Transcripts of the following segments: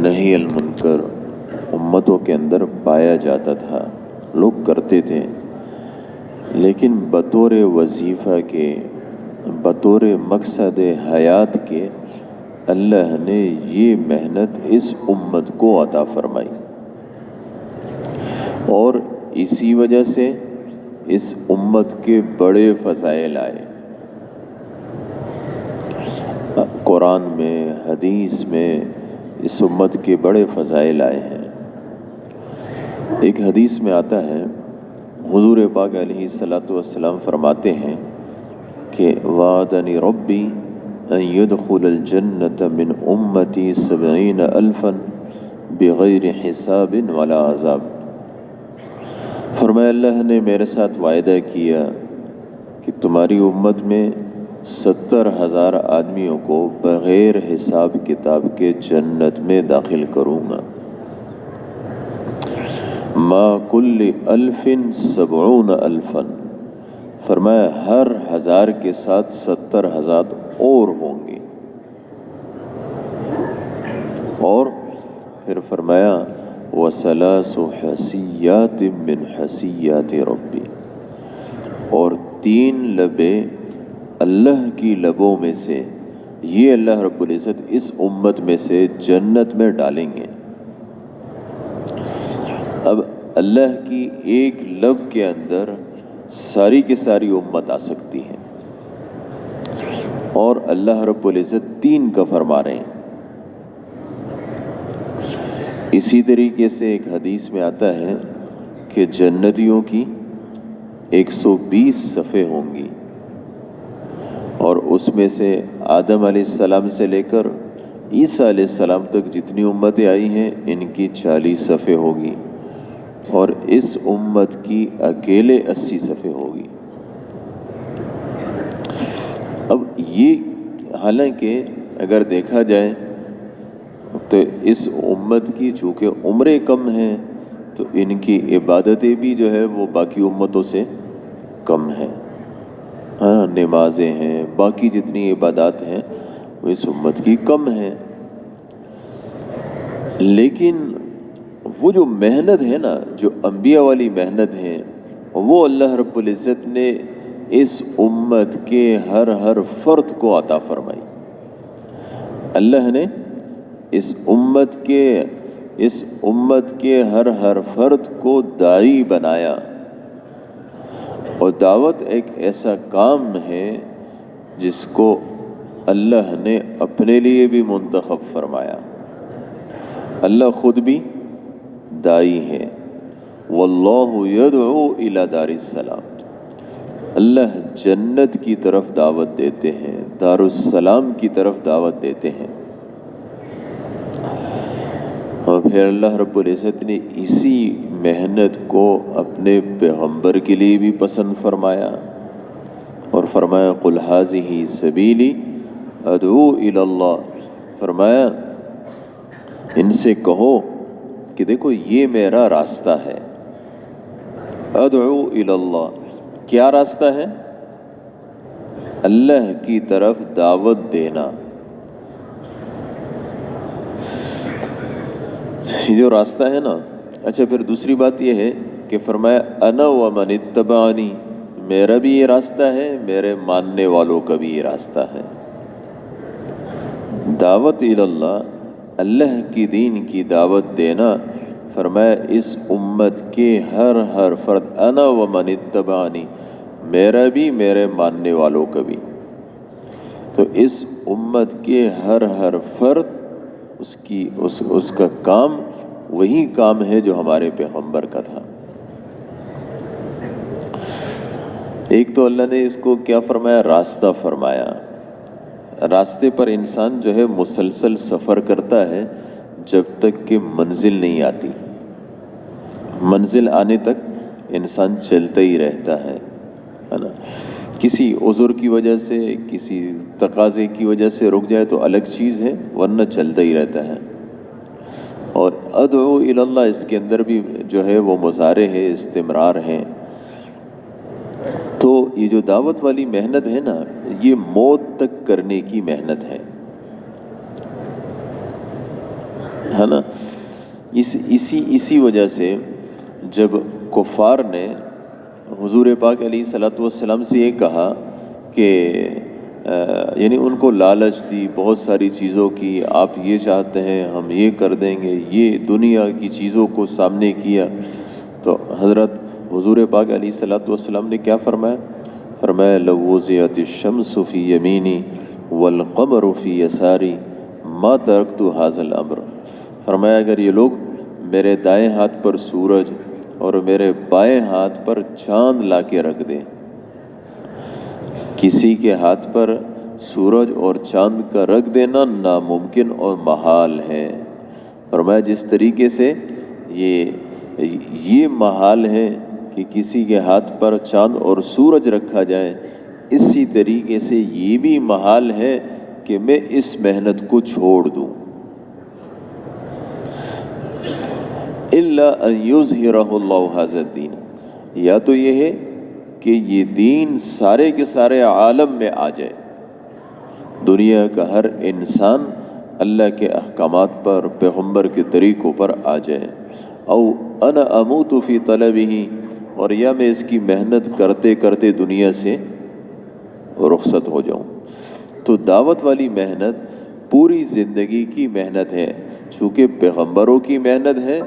نہی المنکر امتوں کے اندر پایا جاتا تھا، لوگ کرتے تھے، لیکن بطور وظیفہ کے، بطور مقصد حیات کے اللہ نے یہ محنت اس امت کو عطا فرمائی، اور اسی وجہ سے اس امت کے بڑے فضائل آئے۔ قرآن میں، حدیث میں اس امت کے بڑے فضائل آئے ہیں۔ ایک حدیث میں آتا ہے، حضور پاک علیہ الصلاۃ والسلام فرماتے ہیں کہ وعدنی ربی ان يدخل الجنة من امتی 70,000 بغیر حساب ولا عذاب۔ فرمایا اللہ نے میرے ساتھ وعدہ کیا کہ تمہاری امت میں 70,000 آدمیوں کو بغیر حساب کتاب کے جنت میں داخل کروں گا۔ ما کل 1,070,000، فرمایا ہر 1000 کے ساتھ 70,000 اور ہوں گے، اور پھر فرمایا وَثَلَاثُ حَسِيَّاتٍ مِّنْ حَسِيَّاتِ رَبِّي، اور 3 لبیں اللہ کی لبوں میں سے، یہ اللہ رب العزت اس امت میں سے جنت میں ڈالیں گے۔ اب اللہ کی ایک لب کے اندر ساری کی ساری امت آ سکتی ہے، اور اللہ رب العزت 3 کا فرما رہے ہیں۔ اسی طریقے سے ایک حدیث میں آتا ہے کہ جنتیوں کی 120 صفیں ہوں گی، اور اس میں سے آدم علیہ السلام سے لے کر عیسیٰ علیہ السلام تک جتنی امتیں آئی ہیں ان کی 40 صفیں ہوگی، اور اس امت کی اکیلے 80 صفیں ہوگی۔ اب یہ حالانکہ اگر دیکھا جائے تو اس امت کی چونکہ عمریں کم ہیں تو ان کی عبادتیں بھی جو ہے وہ باقی امتوں سے کم ہیں، ہاں نمازیں ہیں، باقی جتنی عبادات ہیں وہ اس امت کی کم ہیں، لیکن وہ جو محنت ہے نا، جو انبیاء والی محنت ہے، وہ اللہ رب العزت نے اس امت کے ہر فرد کو عطا فرمائی۔ اللہ نے اس امت کے ہر فرد کو داعی بنایا، اور دعوت ایک ایسا کام ہے جس کو اللہ نے اپنے لیے بھی منتخب فرمایا۔ اللہ خود بھی داعی ہے، واللہ یدعو الی دار السلام، اللہ جنت کی طرف دعوت دیتے ہیں، دار السلام کی طرف دعوت دیتے ہیں۔ اور پھر اللہ رب العزت نے اسی محنت کو اپنے پیغمبر کے لیے بھی پسند فرمایا، اور فرمایا قل ھذہ سبیلی ادعو الی اللہ، فرمایا ان سے کہو کہ دیکھو یہ میرا راستہ ہے، ادعو الی اللہ، کیا راستہ ہے؟ اللہ کی طرف دعوت دینا۔ یہ جو راستہ ہے نا، اچھا پھر دوسری بات یہ ہے کہ فرمایا انا ومن اتبعنی، میرا بھی یہ راستہ ہے، میرے ماننے والوں کا بھی یہ راستہ ہے۔ دعوت الی اللہ، اللہ کی دین کی دعوت دینا، فرمایا اس امت کے ہر فرد، انا ومن اتبعنی، میرا بھی میرے ماننے والوں کا بھی، تو اس امت کے ہر فرد اس کا کام وہی کام ہے جو ہمارے پیغمبر کا تھا۔ ایک تو اللہ نے اس کو کیا فرمایا؟ راستہ فرمایا۔ راستے پر انسان جو ہے مسلسل سفر کرتا ہے جب تک کہ منزل نہیں آتی، منزل آنے تک انسان چلتا ہی رہتا ہے نا۔ کسی عذر کی وجہ سے، کسی تقاضے کی وجہ سے رک جائے تو الگ چیز ہے، ورنہ چلتا ہی رہتا ہے۔ اور ادعو الی اللہ، اس کے اندر بھی جو ہے وہ مضارع ہے، استمرار ہے۔ تو یہ جو دعوت والی محنت ہے نا، یہ موت تک کرنے کی محنت ہے۔ ہے نا. اسی وجہ سے جب کفار نے حضور پاک علیہ الصلوۃ والسلام سے یہ کہا کہ یعنی ان کو لالچ دی بہت ساری چیزوں کی، آپ یہ چاہتے ہیں ہم یہ کر دیں گے، یہ دنیا کی چیزوں کو سامنے کیا، تو حضرت حضور پاک علیہ الصلوۃ والسلام نے کیا فرمایا؟ فرمایا لو وضعت الشمس فی یمینی والقمر فی یساری ما ترکت ھذا الامر. فرمایا اگر یہ لوگ میرے دائیں ہاتھ پر سورج اور میرے بائیں ہاتھ پر چاند لا کے رکھ دیں. کسی کے ہاتھ پر سورج اور چاند کا رکھ دینا ناممکن اور محال ہے. فرمایا جس طریقے سے یہ محال ہے کہ کسی کے ہاتھ پر چاند اور سورج رکھا جائے، اسی طریقے سے یہ بھی محال ہے کہ میں اس محنت کو چھوڑ دوں. الا ان یظہرہ اللہ ھذا الدین، یا تو یہ ہے کہ یہ دین سارے کے سارے عالم میں آ جائے، دنیا کا ہر انسان اللہ کے احکامات پر، پیغمبر کے طریقوں پر آ جائے. او انا اموت فی طلبہ، اور یا میں اس کی محنت کرتے کرتے دنیا سے رخصت ہو جاؤں. تو دعوت والی محنت پوری زندگی کی محنت ہے، چونکہ پیغمبروں کی محنت ہے،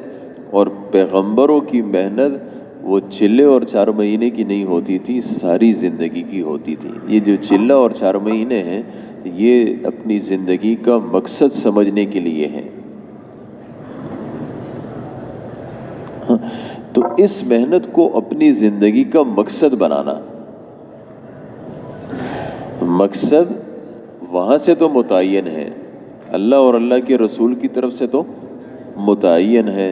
اور پیغمبروں کی محنت وہ چلے اور 4 مہینے کی نہیں ہوتی تھی، ساری زندگی کی ہوتی تھی. یہ جو چلہ اور 4 مہینے ہیں یہ اپنی زندگی کا مقصد سمجھنے کے لیے ہیں. تو اس محنت کو اپنی زندگی کا مقصد بنانا، مقصد وہاں سے تو متعین ہے، اللہ اور اللہ کے رسول کی طرف سے تو متعین ہے.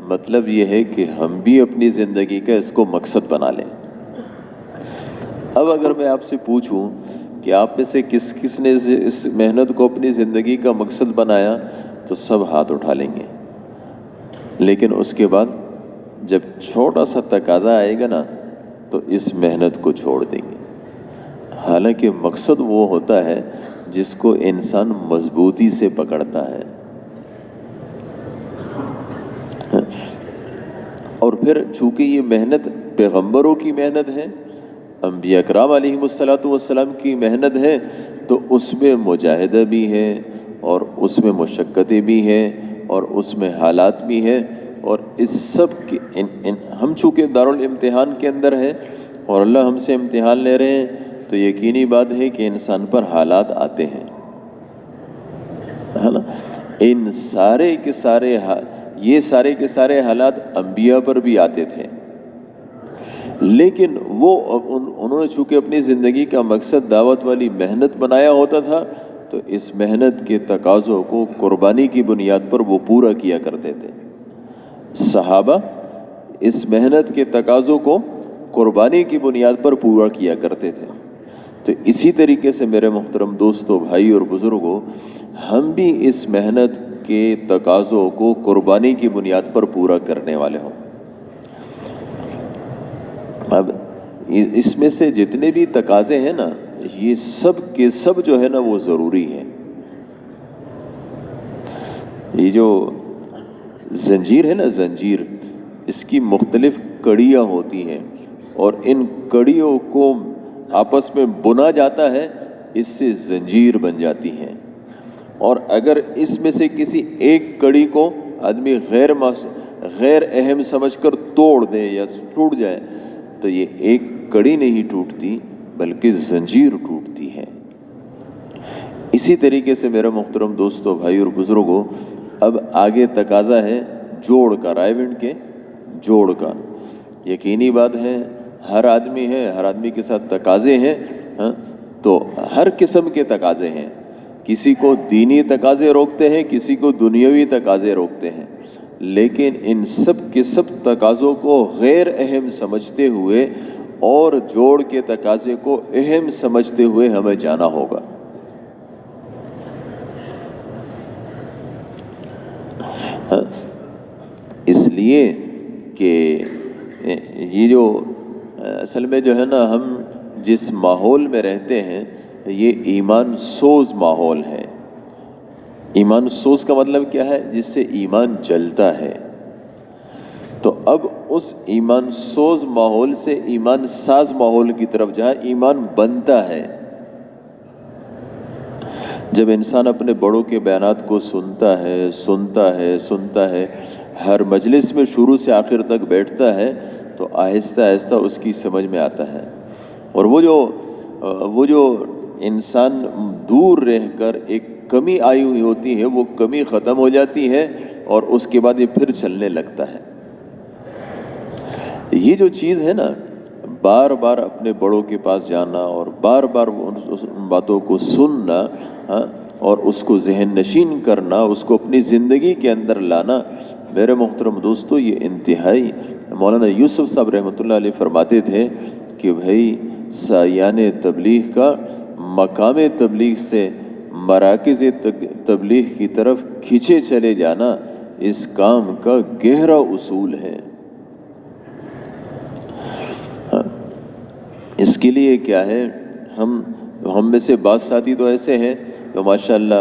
مطلب یہ ہے کہ ہم بھی اپنی زندگی کا اس کو مقصد بنا لیں. اب اگر میں آپ سے پوچھوں کہ آپ میں سے کس کس نے اس محنت کو اپنی زندگی کا مقصد بنایا، تو سب ہاتھ اٹھا لیں گے. لیکن اس کے بعد جب چھوٹا سا تقاضا آئے گا نا تو اس محنت کو چھوڑ دیں گے. حالانکہ مقصد وہ ہوتا ہے جس کو انسان مضبوطی سے پکڑتا ہے. اور پھر چونکہ یہ محنت پیغمبروں کی محنت ہے، انبیاء کرام علیہم الصلوۃ والسلام کی محنت ہے، تو اس میں مجاہدہ بھی ہے، اور اس میں مشقتیں بھی ہیں، اور اس میں حالات بھی ہیں. اور اس سب کے ہم چونکہ دارالامتحان کے اندر ہیں اور اللہ ہم سے امتحان لے رہے ہیں، تو یقینی بات ہے کہ انسان پر حالات آتے ہیں، ہے نا. ان سارے کے سارے حالات انبیاء پر بھی آتے تھے، لیکن انہوں نے چونکہ اپنی زندگی کا مقصد دعوت والی محنت بنایا ہوتا تھا، تو اس محنت کے تقاضوں کو قربانی کی بنیاد پر وہ پورا کیا کرتے تھے. صحابہ اس محنت کے تقاضوں کو قربانی کی بنیاد پر پورا کیا کرتے تھے. تو اسی طریقے سے میرے محترم دوستو، بھائی اور بزرگوں، ہم بھی اس محنت کے تقاضوں کو قربانی کی بنیاد پر پورا کرنے والے ہوں. اب اس میں سے جتنے بھی تقاضے ہیں نا، یہ سب کے سب جو ہے نا وہ ضروری ہیں. یہ جو زنجیر ہے نا، زنجیر، اس کی مختلف کڑیاں ہوتی ہیں، اور ان کڑیوں کو آپس میں بنا جاتا ہے، اس سے زنجیر بن جاتی ہیں. اور اگر اس میں سے کسی ایک کڑی کو آدمی غیر اہم سمجھ کر توڑ دے یا ٹوٹ جائے، تو یہ ایک کڑی نہیں ٹوٹتی بلکہ زنجیر ٹوٹتی ہے. اسی طریقے سے میرے محترم دوستو، بھائی اور بزرگوں، اب آگے تقاضا ہے جوڑ کا، رائیونڈ کے جوڑ کا. یقینی بات ہے ہر آدمی کے ساتھ تقاضے ہیں، تو ہر قسم کے تقاضے ہیں. کسی کو دینی تقاضے روکتے ہیں، کسی کو دنیاوی تقاضے روکتے ہیں، لیکن ان سب کے سب تقاضوں کو غیر اہم سمجھتے ہوئے اور جوڑ کے تقاضے کو اہم سمجھتے ہوئے ہمیں جانا ہوگا. اس لیے کہ یہ جو اصل میں جو ہے نا، ہم جس ماحول میں رہتے ہیں یہ ایمان سوز ماحول ہے. ایمان سوز کا مطلب کیا ہے؟ جس سے ایمان جلتا ہے. تو اب اس ایمان سوز ماحول سے ایمان ساز ماحول کی طرف جہاں ایمان بنتا ہے. جب انسان اپنے بڑوں کے بیانات کو سنتا ہے ہر مجلس میں شروع سے آخر تک بیٹھتا ہے تو آہستہ آہستہ اس کی سمجھ میں آتا ہے. اور وہ جو انسان دور رہ کر ایک کمی آئی ہوئی ہوتی ہے وہ کمی ختم ہو جاتی ہے اور اس کے بعد یہ پھر چلنے لگتا ہے. یہ جو چیز ہے نا، بار بار اپنے بڑوں کے پاس جانا اور بار بار ان باتوں کو سننا اور اس کو ذہن نشین کرنا، اس کو اپنی زندگی کے اندر لانا، میرے محترم دوستو یہ انتہائی. مولانا یوسف صاحب رحمۃ اللہ علیہ فرماتے تھے کہ بھائی سایان تبلیغ کا مقام تبلیغ سے مراکز تبلیغ کی طرف کھینچے چلے جانا اس کام کا گہرا اصول ہے. اس کے لیے کیا ہے، ہم میں سے بعض ساتھی تو ایسے ہیں جو ماشاءاللہ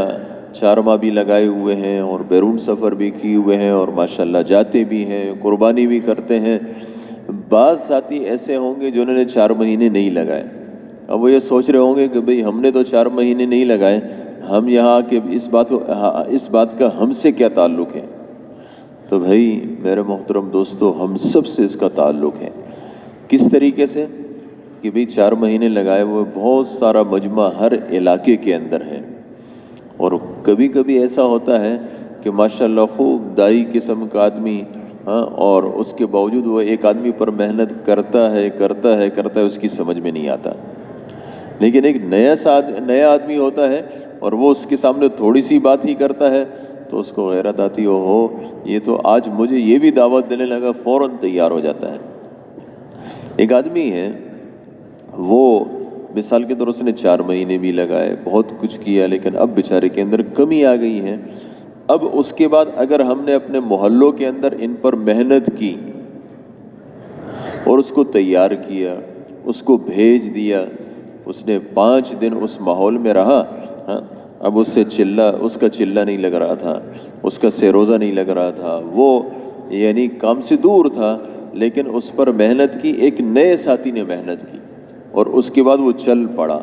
4 ماہ بھی لگائے ہوئے ہیں اور بیرون سفر بھی کیے ہوئے ہیں اور ماشاءاللہ جاتے بھی ہیں، قربانی بھی کرتے ہیں. بعض ساتھی ایسے ہوں گے جنہوں نے 4 مہینے نہیں لگائے. اب وہ یہ سوچ رہے ہوں گے کہ بھئی ہم نے تو 4 مہینے نہیں لگائے، ہم یہاں آ کے اس بات کا ہم سے کیا تعلق ہے؟ تو بھائی میرے محترم دوستو ہم سب سے اس کا تعلق ہے. کس طریقے سے کہ بھئی 4 مہینے لگائے ہوئے بہت سارا مجمع ہر علاقے کے اندر ہے، اور کبھی کبھی ایسا ہوتا ہے کہ ماشاءاللہ خوب دائی قسم کا آدمی اور اس کے باوجود وہ ایک آدمی پر محنت کرتا ہے اس کی سمجھ میں نہیں آتا. لیکن ایک نیا آدمی ہوتا ہے اور وہ اس کے سامنے تھوڑی سی بات ہی کرتا ہے تو اس کو غیرت آتی ہو یہ تو آج مجھے یہ بھی دعوت دینے لگا، فوراً تیار ہو جاتا ہے. ایک آدمی ہے وہ مثال کے طور اس نے 4 مہینے بھی لگائے، بہت کچھ کیا، لیکن اب بیچارے کے اندر کمی آ گئی ہے. اب اس کے بعد اگر ہم نے اپنے محلوں کے اندر ان پر محنت کی اور اس کو تیار کیا، اس کو بھیج دیا، اس نے 5 دن اس ماحول میں رہا، اب اس کا چلہ نہیں لگ رہا تھا، اس کا سیروزہ نہیں لگ رہا تھا، وہ یعنی کام سے دور تھا، لیکن اس پر محنت کی، ایک نئے ساتھی نے محنت کی اور اس کے بعد وہ چل پڑا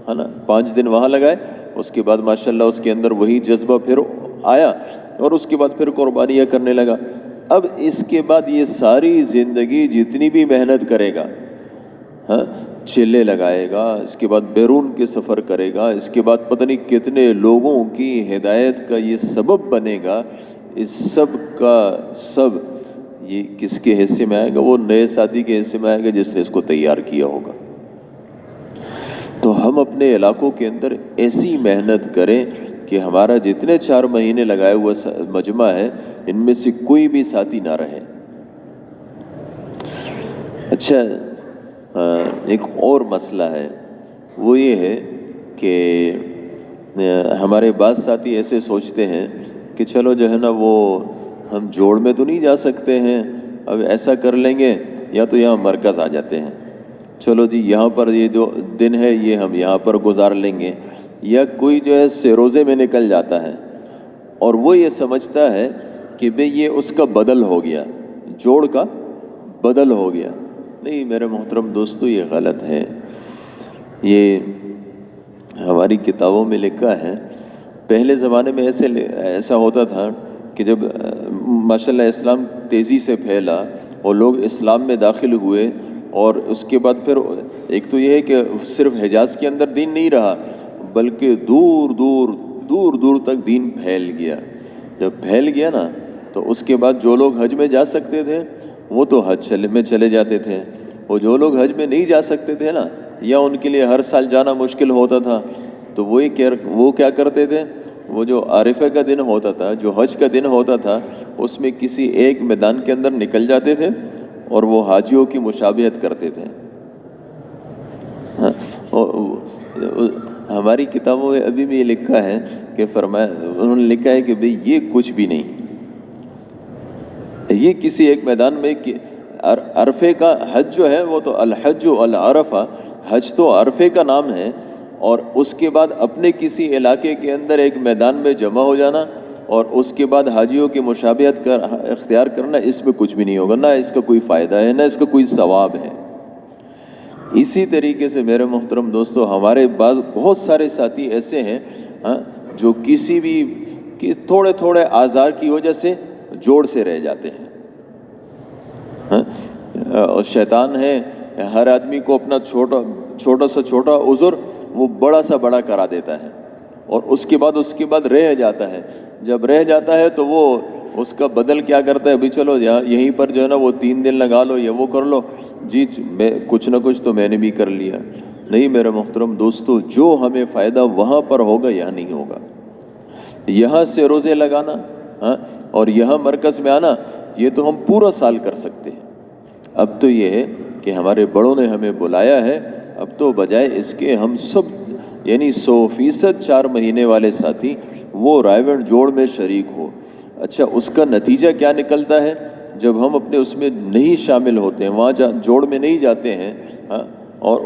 ہے نا. 5 دن وہاں لگائے، اس کے بعد ماشاءاللہ اس کے اندر وہی جذبہ پھر آیا اور اس کے بعد پھر قربانیاں کرنے لگا. اب اس کے بعد یہ ساری زندگی جتنی بھی محنت کرے گا، چلے لگائے گا، اس کے بعد بیرون کے سفر کرے گا، اس کے بعد پتہ نہیں کتنے لوگوں کی ہدایت کا یہ سبب بنے گا، اس سب کا سب یہ کس کے حصے میں آئے گا؟ وہ نئے ساتھی کے حصے میں آئے گا جس نے اس کو تیار کیا ہوگا. تو ہم اپنے علاقوں کے اندر ایسی محنت کریں کہ ہمارا جتنے 4 مہینے لگائے ہوا مجمع ہے ان میں سے کوئی بھی ساتھی نہ رہے. اچھا، ایک اور مسئلہ ہے، وہ یہ ہے کہ ہمارے بعض ساتھی ایسے سوچتے ہیں کہ چلو جو ہے نا وہ ہم جوڑ میں تو نہیں جا سکتے ہیں، اب ایسا کر لیں گے یا تو یہاں مرکز آ جاتے ہیں، چلو جی یہاں پر یہ جو دن ہے یہ ہم یہاں پر گزار لیں گے. یا کوئی جو ہے سیروزے میں نکل جاتا ہے اور وہ یہ سمجھتا ہے کہ بھئی یہ اس کا بدل ہو گیا، جوڑ کا بدل ہو گیا. نہیں میرے محترم دوستو، یہ غلط ہے. یہ ہماری کتابوں میں لکھا ہے، پہلے زمانے میں ایسا ہوتا تھا کہ جب ماشاءاللہ اسلام تیزی سے پھیلا اور لوگ اسلام میں داخل ہوئے، اور اس کے بعد پھر ایک تو یہ ہے کہ صرف حجاز کے اندر دین نہیں رہا بلکہ دور دور تک دین پھیل گیا. جب پھیل گیا نا تو اس کے بعد جو لوگ حج میں جا سکتے تھے وہ تو حج میں چلے جاتے تھے، اور جو لوگ حج میں نہیں جا سکتے تھے نا، یا ان کے لیے ہر سال جانا مشکل ہوتا تھا، تو وہ کیا کرتے تھے، وہ جو عرفہ کا دن ہوتا تھا، جو حج کا دن ہوتا تھا، اس میں کسی ایک میدان کے اندر نکل جاتے تھے اور وہ حاجیوں کی مشابہت کرتے تھے. ہماری کتابوں میں ابھی بھی یہ لکھا ہے کہ انہوں نے لکھا ہے کہ بھئی یہ کچھ بھی نہیں، یہ کسی ایک میدان میں عرفے کا حج جو ہے وہ تو الحج العرفہ، حج تو عرفے کا نام ہے، اور اس کے بعد اپنے کسی علاقے کے اندر ایک میدان میں جمع ہو جانا اور اس کے بعد حاجیوں کی مشابہت اختیار کرنا، اس میں کچھ بھی نہیں ہوگا، نہ اس کا کوئی فائدہ ہے نہ اس کا کوئی ثواب ہے۔ اسی طریقے سے میرے محترم دوستو، ہمارے بہت سارے ساتھی ایسے ہیں جو کسی بھی تھوڑے تھوڑے آزار کی وجہ سے جوڑ سے رہ جاتے ہیں۔ اور شیطان ہے، ہر آدمی کو اپنا چھوٹا سے چھوٹا عذر وہ بڑا سا بڑا کرا دیتا ہے، اور اس کے بعد رہ جاتا ہے۔ جب رہ جاتا ہے تو وہ اس کا بدل کیا کرتا ہے، ابھی چلو یہیں پر جو ہے نا وہ 3 دن لگا لو یا وہ کر لو، جی میں کچھ نہ کچھ تو میں نے بھی کر لیا۔ نہیں میرے محترم دوستو، جو ہمیں فائدہ وہاں پر ہوگا یہاں نہیں ہوگا۔ یہاں سے روزے لگانا اور یہاں مرکز میں آنا، یہ تو ہم پورا سال کر سکتے ہیں۔ اب تو یہ ہے کہ ہمارے بڑوں نے ہمیں بلایا ہے، اب تو بجائے اس کے ہم سب یعنی 100% 4 مہینے والے ساتھی وہ رائے گنج جوڑ میں شریک ہو۔ اچھا، اس کا نتیجہ کیا نکلتا ہے؟ جب ہم اپنے اس میں نہیں شامل ہوتے ہیں، وہاں جوڑ میں نہیں جاتے ہیں، اور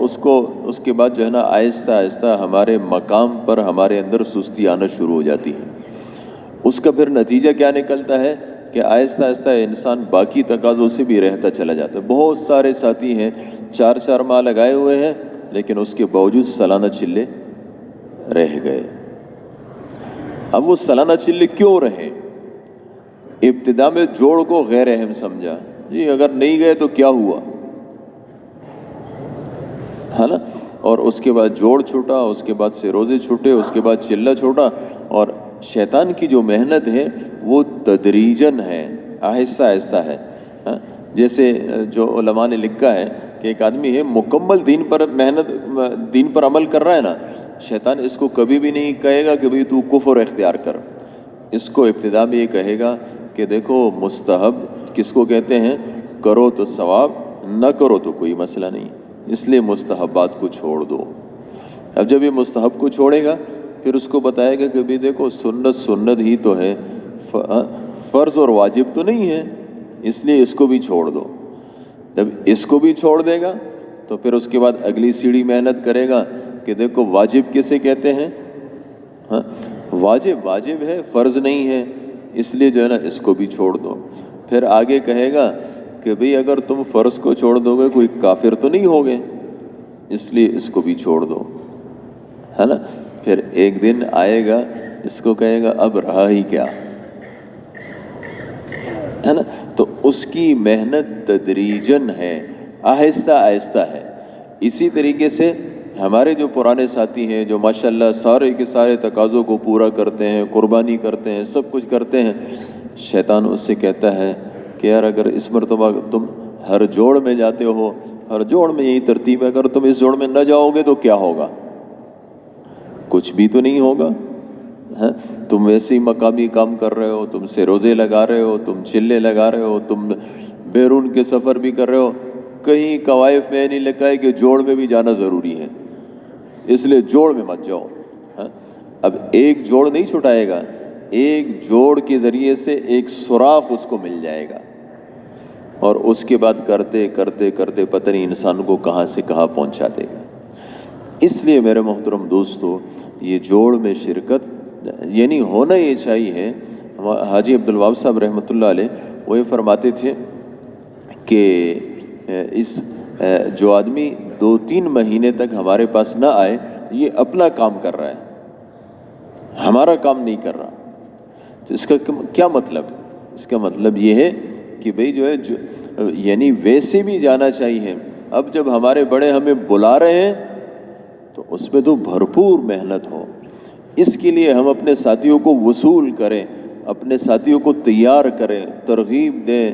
اس کے بعد جو ہے نا آہستہ آہستہ ہمارے مقام پر ہمارے اندر سستی آنا شروع ہو جاتی ہے۔ اس کا پھر نتیجہ کیا نکلتا ہے کہ آہستہ آہستہ انسان باقی تقاضوں سے بھی رہتا چلا جاتا ہے۔ بہت سارے ساتھی ہیں 4 ماہ لگائے ہوئے ہیں، لیکن اس کے باوجود سالانہ چلے رہ گئے۔ اب وہ سالانہ چلے کیوں رہے؟ ابتدا میں جوڑ کو غیر اہم سمجھا، جی اگر نہیں گئے تو کیا ہوا، ہے نا؟ اور اس کے بعد جوڑ چھوٹا، اس کے بعد سے روزے چھوٹے، اس کے بعد چلہ چھوٹا۔ اور شیطان کی جو محنت ہے وہ تدریجاً ہے، آہستہ آہستہ ہے۔ جیسے جو علماء نے لکھا ہے کہ ایک آدمی ہے مکمل دین پر عمل کر رہا ہے نا، شیطان اس کو کبھی بھی نہیں کہے گا کہ بھئی تو کفر اختیار کر۔ اس کو ابتدا میں یہ کہے گا کہ دیکھو مستحب کس کو کہتے ہیں، کرو تو ثواب، نہ کرو تو کوئی مسئلہ نہیں، اس لیے مستحبات کو چھوڑ دو۔ اب جب یہ مستحب کو چھوڑے گا پھر اس کو بتائے گا کہ بھی دیکھو سنت ہی تو ہے، فرض اور واجب تو نہیں ہے، اس لیے اس کو بھی چھوڑ دو۔ جب اس کو بھی چھوڑ دے گا تو پھر اس کے بعد اگلی سیڑھی محنت کرے گا کہ دیکھو واجب کسے کہتے ہیں، واجب ہے، فرض نہیں ہے، اس لیے جو ہے نا اس کو بھی چھوڑ دو۔ پھر آگے کہے گا کہ بھئی اگر تم فرض کو چھوڑ دو گے کوئی کافر تو نہیں ہوگے، اس لیے اس کو بھی چھوڑ دو، ہے نا؟ پھر ایک دن آئے گا اس کو کہے گا اب رہا ہی کیا، ہے نا؟ تو اس کی محنت تدریجاً ہے، آہستہ آہستہ ہے۔ اسی طریقے سے ہمارے جو پرانے ساتھی ہیں جو ماشاءاللہ سارے کے سارے تقاضوں کو پورا کرتے ہیں، قربانی کرتے ہیں، سب کچھ کرتے ہیں، شیطان اس سے کہتا ہے کہ یار اگر اس مرتبہ تم ہر جوڑ میں جاتے ہو، ہر جوڑ میں یہی ترتیب ہے، اگر تم اس جوڑ میں نہ جاؤ گے تو کیا ہوگا؟ کچھ بھی تو نہیں ہوگا۔ تم ویسے ہی مقامی کام کر رہے ہو، تم سے روزے لگا رہے ہو، تم چلے لگا رہے ہو، تم بیرون کے سفر بھی کر رہے ہو، کہیں قوائف میں نہیں لکھا ہے کہ جوڑ میں بھی جانا ضروری ہے، اس لیے جوڑ میں مت جاؤ۔ اب ایک جوڑ نہیں چھٹائے گا، ایک جوڑ کے ذریعے سے ایک سوراخ اس کو مل جائے گا، اور اس کے بعد کرتے کرتے کرتے پتہ نہیں انسان کو کہاں سے کہاں پہنچا دے گا۔ اس لیے میرے محترم دوستو، یہ جوڑ میں شرکت یعنی ہونا یہ چاہیے۔ حاجی عبدالوہاب صاحب رحمۃ اللہ علیہ وہ یہ فرماتے تھے کہ جو آدمی 2-3 مہینے تک ہمارے پاس نہ آئے، یہ اپنا کام کر رہا ہے، ہمارا کام نہیں کر رہا۔ تو اس کا کیا مطلب؟ اس کا مطلب یہ ہے کہ بھئی جو ہے یعنی ویسے بھی جانا چاہیے۔ اب جب ہمارے بڑے ہمیں بلا رہے ہیں تو اس میں تو بھرپور محنت ہو۔ اس کے لیے ہم اپنے ساتھیوں کو وصول کریں، اپنے ساتھیوں کو تیار کریں، ترغیب دیں،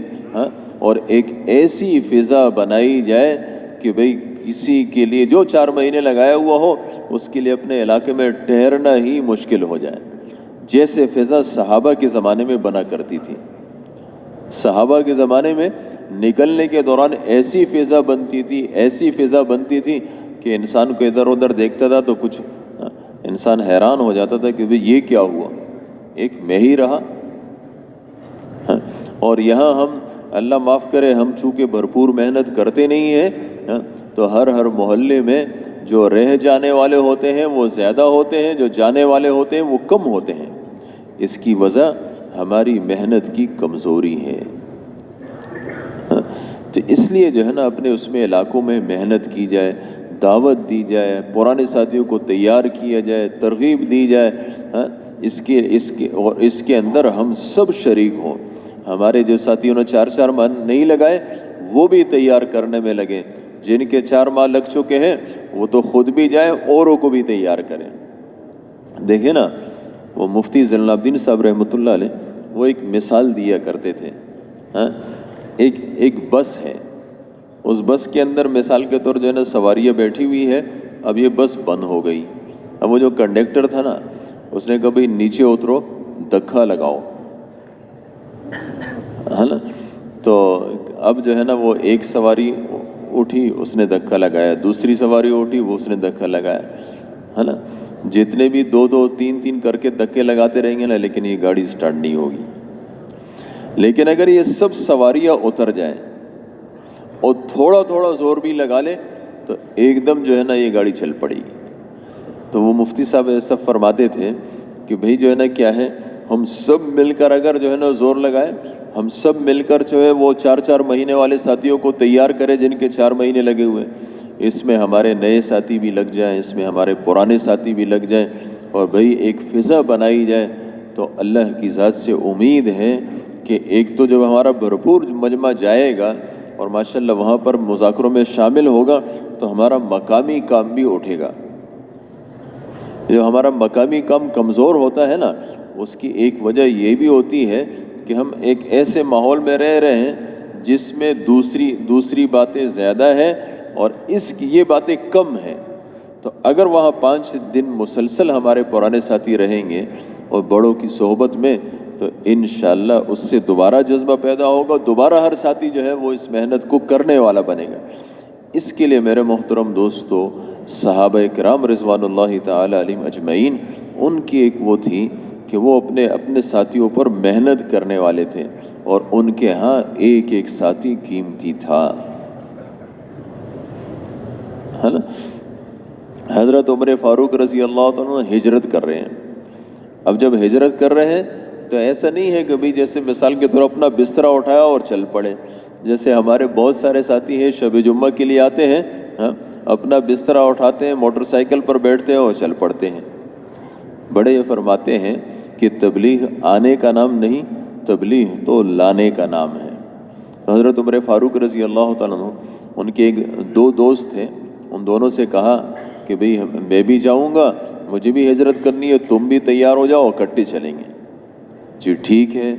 اور ایک ایسی فضا بنائی جائے کہ بھئی کسی کے لیے جو 4 مہینے لگایا ہوا ہو اس کے لیے اپنے علاقے میں ٹھہرنا ہی مشکل ہو جائے، جیسے فضا صحابہ کے زمانے میں بنا کرتی تھی۔ صحابہ کے زمانے میں نکلنے کے دوران ایسی فضا بنتی تھی کہ انسان کو ادھر ادھر دیکھتا تھا تو کچھ انسان حیران ہو جاتا تھا کہ بھئی یہ کیا ہوا، ایک میں ہی رہا۔ اور یہاں ہم اللہ معاف کرے، ہم چونکہ بھرپور محنت کرتے نہیں ہیں، تو ہر محلے میں جو رہ جانے والے ہوتے ہیں وہ زیادہ ہوتے ہیں، جو جانے والے ہوتے ہیں وہ کم ہوتے ہیں۔ اس کی وجہ ہماری محنت کی کمزوری ہے۔ تو اس لیے جو ہے نا اپنے اس میں علاقوں میں محنت کی جائے، دعوت دی جائے، پرانے ساتھیوں کو تیار کیا جائے، ترغیب دی جائے، اور اس کے اندر ہم سب شریک ہوں۔ ہمارے جو ساتھیوں نے 4 ماہ نہیں لگائے وہ بھی تیار کرنے میں لگیں، جن کے 4 ماہ لگ چکے ہیں وہ تو خود بھی جائیں، اوروں کو بھی تیار کریں۔ دیکھیں نا، وہ مفتی زین العابدین صاحب رحمۃ اللہ علیہ وہ ایک مثال دیا کرتے تھے۔ ایک بس ہے، اس بس کے اندر مثال کے طور جو ہے نا سواریاں بیٹھی ہوئی ہے، اب یہ بس بند ہو گئی۔ اب وہ جو کنڈکٹر تھا نا اس نے کہا بھائی نیچے اترو، دھکا لگاؤ، ہے نا۔ تو اب جو ہے نا وہ ایک سواری اٹھی، اس نے دھکا لگایا، دوسری سواری اٹھی، وہ اس نے دھکا لگایا، ہے نا۔ جتنے بھی 2 3 کر کے دھکے لگاتے رہیں گے نا، لیکن یہ گاڑی سٹارٹ نہیں ہوگی۔ لیکن اگر یہ سب سواریاں اتر جائیں اور تھوڑا تھوڑا زور بھی لگا لے تو ایک دم جو ہے نا یہ گاڑی چل پڑے گی۔ تو وہ مفتی صاحب ایسا فرماتے تھے کہ بھئی جو ہے نا کیا ہے، ہم سب مل کر اگر جو ہے نا زور لگائیں، ہم سب مل کر جو ہے وہ 4 مہینے والے ساتھیوں کو تیار کریں جن کے 4 مہینے لگے ہوئے، اس میں ہمارے نئے ساتھی بھی لگ جائیں، اس میں ہمارے پرانے ساتھی بھی لگ جائیں، اور بھئی ایک فضا بنائی جائے، تو اللہ کی ذات سے امید ہے کہ ایک تو جب ہمارا بھرپور مجمع جائے گا اور ماشاءاللہ وہاں پر مذاکروں میں شامل ہوگا تو ہمارا مقامی کام بھی اٹھے گا۔ جو ہمارا مقامی کام کمزور ہوتا ہے نا، اس کی ایک وجہ یہ بھی ہوتی ہے کہ ہم ایک ایسے ماحول میں رہ رہے ہیں جس میں دوسری باتیں زیادہ ہیں اور یہ باتیں کم ہیں۔ تو اگر وہاں 5 دن مسلسل ہمارے پرانے ساتھی رہیں گے اور بڑوں کی صحبت میں، تو انشاءاللہ اس سے دوبارہ جذبہ پیدا ہوگا، دوبارہ ہر ساتھی جو ہے وہ اس محنت کو کرنے والا بنے گا۔ اس کے لیے میرے محترم دوستو، صحابہ کرام رضوان اللہ تعالی علیہم اجمعین، ان کی ایک وہ تھی کہ وہ اپنے ساتھیوں پر محنت کرنے والے تھے، اور ان کے ہاں ایک ایک ساتھی قیمتی تھا، ہے نا۔ حضرت عمر فاروق رضی اللہ عنہ ہجرت کر رہے ہیں۔ اب جب ہجرت کر رہے ہیں تو ایسا نہیں ہے کہ بھی جیسے مثال کے طور اپنا بسترا اٹھایا اور چل پڑے، جیسے ہمارے بہت سارے ساتھی ہیں شب جمعہ کے لیے آتے ہیں، اپنا بسترا اٹھاتے ہیں، موٹر سائیکل پر بیٹھتے ہیں اور چل پڑتے ہیں۔ بڑے یہ فرماتے ہیں کہ تبلیغ آنے کا نام نہیں، تبلیغ تو لانے کا نام ہے۔ حضرت عمر فاروق رضی اللہ تعالیٰ عنہ، ان کے 2 دوست تھے، ان دونوں سے کہا کہ بھئی میں بھی جاؤں گا، مجھے بھی ہجرت کرنی ہے، تم بھی تیار ہو جاؤ، اکٹھے چلیں گے۔ جی ٹھیک ہے،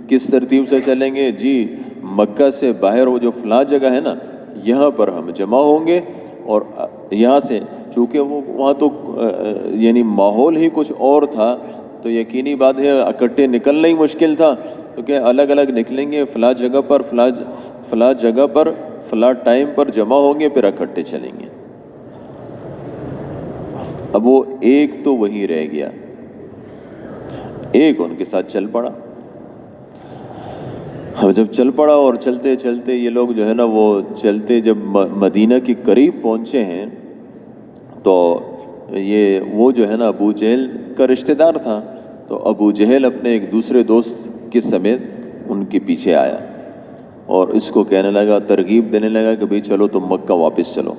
کس ترتیب سے چلیں گے؟ جی مکہ سے باہر وہ جو فلاں جگہ ہے نا، یہاں پر ہم جمع ہوں گے، اور یہاں سے چونکہ وہاں تو یعنی ماحول ہی کچھ اور تھا، تو یقینی بات ہے اکٹھے نکلنا ہی مشکل تھا، کیونکہ الگ الگ نکلیں گے، فلاں جگہ پر فلاں ٹائم پر جمع ہوں گے، پھر اکٹھے چلیں گے۔ اب وہ ایک تو وہی رہ گیا، ایک ان کے ساتھ چل پڑا۔ اب جب چل پڑا اور چلتے چلتے یہ لوگ جو ہے نا وہ چلتے جب مدینہ کے قریب پہنچے ہیں، تو وہ جو ہے نا ابو جہل کا رشتہ دار تھا، تو ابو جہل اپنے ایک دوسرے دوست کے سمیت ان کے پیچھے آیا اور اس کو کہنے لگا، ترغیب دینے لگا کہ بھئی چلو تم مکہ واپس چلو۔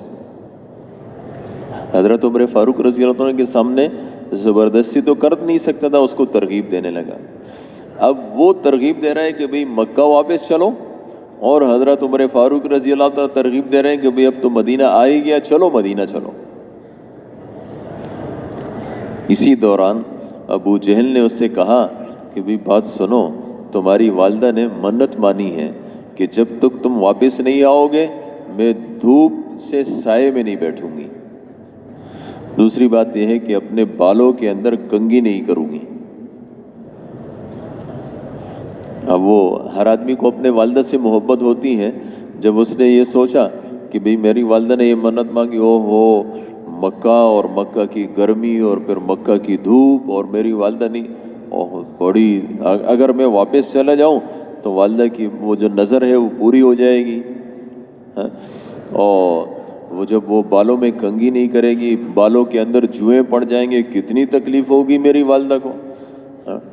حضرت عمر فاروق رضی اللہ عنہ کے سامنے زبردستی تو کر نہیں سکتا تھا، اس کو ترغیب دینے لگا۔ اب وہ ترغیب دے رہا ہے کہ بھئی مکہ واپس چلو، اور حضرت عمر فاروق رضی اللہ عنہ ترغیب دے رہے ہیں کہ بھئی اب تو مدینہ آ ہی گیا، چلو مدینہ چلو۔ اسی دوران ابو جہل نے اس سے کہا کہ بھئی بات سنو، تمہاری والدہ نے منت مانی ہے کہ جب تک تم واپس نہیں آؤ گے میں دھوپ سے سائے میں نہیں بیٹھوں گی۔ دوسری بات یہ ہے کہ اپنے بالوں کے اندر کنگھی نہیں کروں گی۔ اب وہ ہر آدمی کو اپنے والدہ سے محبت ہوتی ہے، جب اس نے یہ سوچا کہ بھئی میری والدہ نے یہ منت مانگی، ہو مکہ اور مکہ کی گرمی اور پھر مکہ کی دھوپ، اور میری والدہ نہیں، بڑی اگر میں واپس چلا جاؤں تو والدہ کی وہ جو نظر ہے وہ پوری ہو جائے گی، اور وہ جب وہ بالوں میں کنگھی نہیں کرے گی، بالوں کے اندر جوئیں پڑ جائیں گے، کتنی تکلیف ہوگی میری والدہ کو۔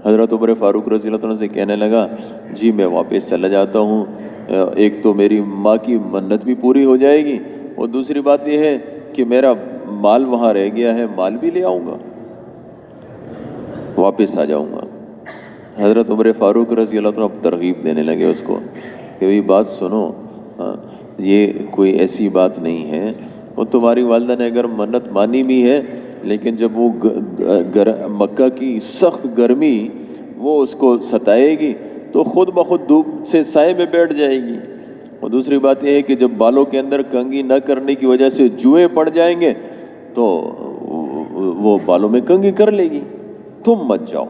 حضرت عمر فاروق رضی اللہ عنہ سے کہنے لگا جی میں واپس چلا جاتا ہوں، ایک تو میری ماں کی منت بھی پوری ہو جائے گی، اور دوسری بات یہ ہے کہ میرا مال وہاں رہ گیا ہے، مال بھی لے آؤں گا، واپس آ جاؤں گا۔ حضرت عمر فاروق رضی اللہ عنہ ترغیب دینے لگے اس کو کہ یہ بات سنو، یہ کوئی ایسی بات نہیں ہے، وہ تمہاری والدہ نے اگر منت مانی بھی ہے، لیکن جب وہ مکہ کی سخت گرمی وہ اس کو ستائے گی تو خود بخود دھوپ سے سائے میں بیٹھ جائے گی، اور دوسری بات یہ ہے کہ جب بالوں کے اندر کنگھی نہ کرنے کی وجہ سے جوئیں پڑ جائیں گے تو وہ بالوں میں کنگھی کر لے گی، تم مت جاؤ۔